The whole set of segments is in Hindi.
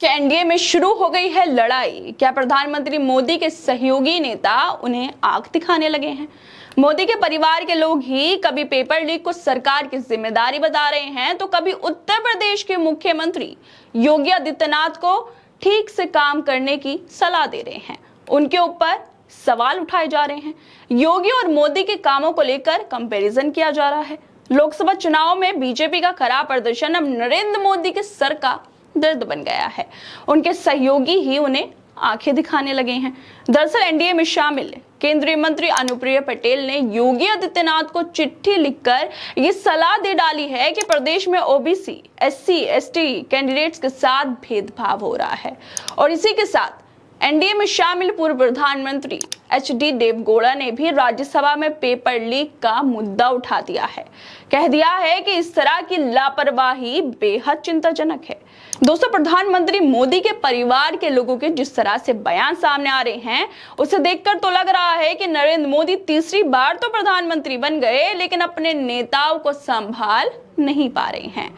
क्या एनडीए में शुरू हो गई है लड़ाई? क्या प्रधानमंत्री मोदी के सहयोगी नेता उन्हें आंख दिखाने लगे हैं? मोदी के परिवार के लोग ही कभी पेपर लीक को सरकार की जिम्मेदारी बता रहे हैं, तो कभी उत्तर प्रदेश के मुख्यमंत्री योगी आदित्यनाथ को ठीक से काम करने की सलाह दे रहे हैं। उनके ऊपर सवाल उठाए जा रहे हैं। योगी और मोदी के कामों को लेकर कंपैरिजन किया जा रहा है। लोकसभा चुनाव में बीजेपी का खराब प्रदर्शन अब नरेंद्र मोदी के सर का दर्द बन गया है। उनके सहयोगी ही उन्हें आंखें दिखाने लगे हैं। दरअसल एनडीए में शामिल केंद्रीय मंत्री अनुप्रिया पटेल ने योगी आदित्यनाथ को चिट्ठी लिखकर ये सलाह दे डाली है कि प्रदेश में ओबीसी, एससी, एसटी कैंडिडेट्स के साथ भेदभाव हो रहा है। और इसी के साथ एनडीए में शामिल पूर्व प्रधानमंत्री एचडी देवगौड़ा ने भी राज्यसभा में पेपर लीक का मुद्दा उठा दिया है। कह दिया है कि इस तरह की लापरवाही बेहद चिंताजनक है। दोस्तों, प्रधानमंत्री मोदी के परिवार के लोगों के जिस तरह से बयान सामने आ रहे हैं, उसे देखकर तो लग रहा है कि नरेंद्र मोदी तीसरी बार तो प्रधानमंत्री बन गए, लेकिन अपने नेताओं को संभाल नहीं पा रहे हैं।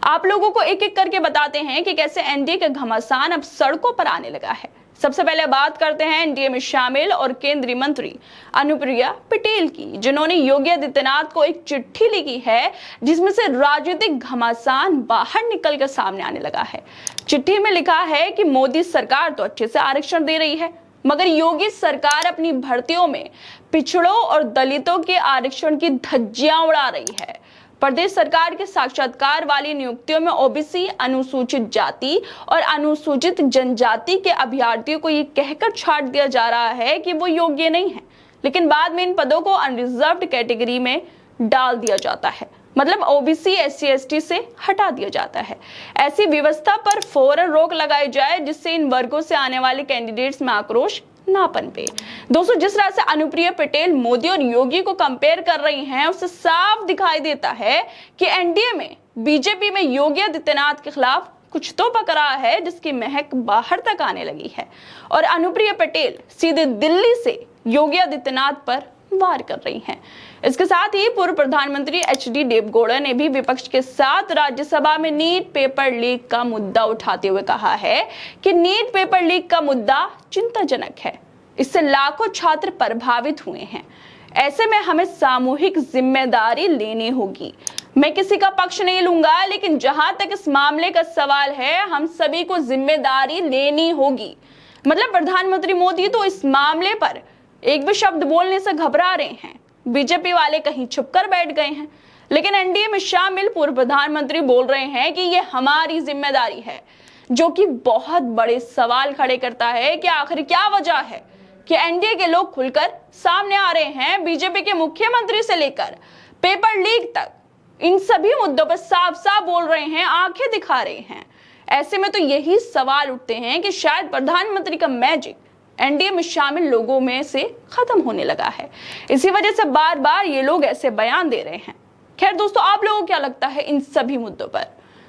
आप लोगों को एक एक करके बताते हैं कि कैसे एनडीए का घमासान अब सड़कों पर आने लगा है। सबसे पहले बात करते हैं एनडीए में शामिल और केंद्रीय मंत्री अनुप्रिया पटेल की, जिन्होंने योगी आदित्यनाथ को एक चिट्ठी लिखी है जिसमें से राजनीतिक घमासान बाहर निकल कर सामने आने लगा है। चिट्ठी में लिखा है कि मोदी सरकार तो अच्छे से आरक्षण दे रही है, मगर योगी सरकार अपनी भर्तियों में पिछड़ों और दलितों के आरक्षण की धज्जियां उड़ा रही है। प्रदेश सरकार के साक्षात्कार वाली नियुक्तियों में ओबीसी, अनुसूचित जाति और अनुसूचित जनजाति के अभ्यर्थियों को ये कहकर छाट दिया जा रहा है कि वो योग्य नहीं है, लेकिन बाद में इन पदों को अनरिजर्व्ड कैटेगरी में डाल दिया जाता है। मतलब ओबीसी, एससी, एसटी से हटा दिया जाता है। ऐसी व्यवस्था पर फौरन रोक लगाई जाए, जिससे इन वर्गों से आने वाले कैंडिडेट्स में आक्रोश ना पनपे। दोस्तों, जिस तरह से अनुप्रिया पटेल मोदी और योगी को कंपेयर कर रही हैं, उससे साफ दिखाई देता है कि एनडीए में बीजेपी में योगी आदित्यनाथ के खिलाफ कुछ तो पक रहा है, जिसकी महक बाहर तक आने लगी है। और अनुप्रिया पटेल सीधे दिल्ली से योगी आदित्यनाथ पर वार कर रही हैं। इसके साथ ही पूर्व प्रधानमंत्री एचडी देवगौड़ा ने भी विपक्ष के साथ राज्यसभा में नीट पेपर लीक का मुद्दा उठाते हुए कहा है कि नीट पेपर लीक का मुद्दा चिंताजनक है। इससे लाखों छात्र प्रभावित हुए हैं। ऐसे में हमें सामूहिक जिम्मेदारी लेनी होगी। मैं किसी का पक्ष नहीं लूंगा, लेकिन जहां तक इस मामले का सवाल है, हम सभी को जिम्मेदारी लेनी होगी। मतलब प्रधानमंत्री मोदी तो इस मामले पर एक भी शब्द बोलने से घबरा रहे हैं। बीजेपी वाले कहीं छुपकर बैठ गए हैं, लेकिन एनडीए में शामिल पूर्व प्रधानमंत्री बोल रहे हैं कि ये हमारी जिम्मेदारी है, जो कि बहुत बड़े सवाल खड़े करता है कि आखिर क्या वजह है कि एनडीए के लोग खुलकर सामने आ रहे हैं। बीजेपी के मुख्यमंत्री से लेकर पेपर लीक तक इन सभी मुद्दों पर साफ साफ बोल रहे हैं, आंखें दिखा रहे हैं। ऐसे में तो यही सवाल उठते हैं कि शायद प्रधानमंत्री का मैजिक एनडीए में शामिल लोगों में से खत्म होने लगा है। इसी वजह से बार बार ये लोग ऐसे बयान दे रहे हैं। खैर दोस्तों, आप लोगों को क्या लगता है इन सभी मुद्दों पर?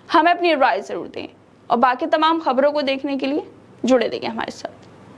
हमें अपनी राय जरूर दें और बाकी तमाम खबरों को देखने के लिए जुड़े रहिए हमारे साथ।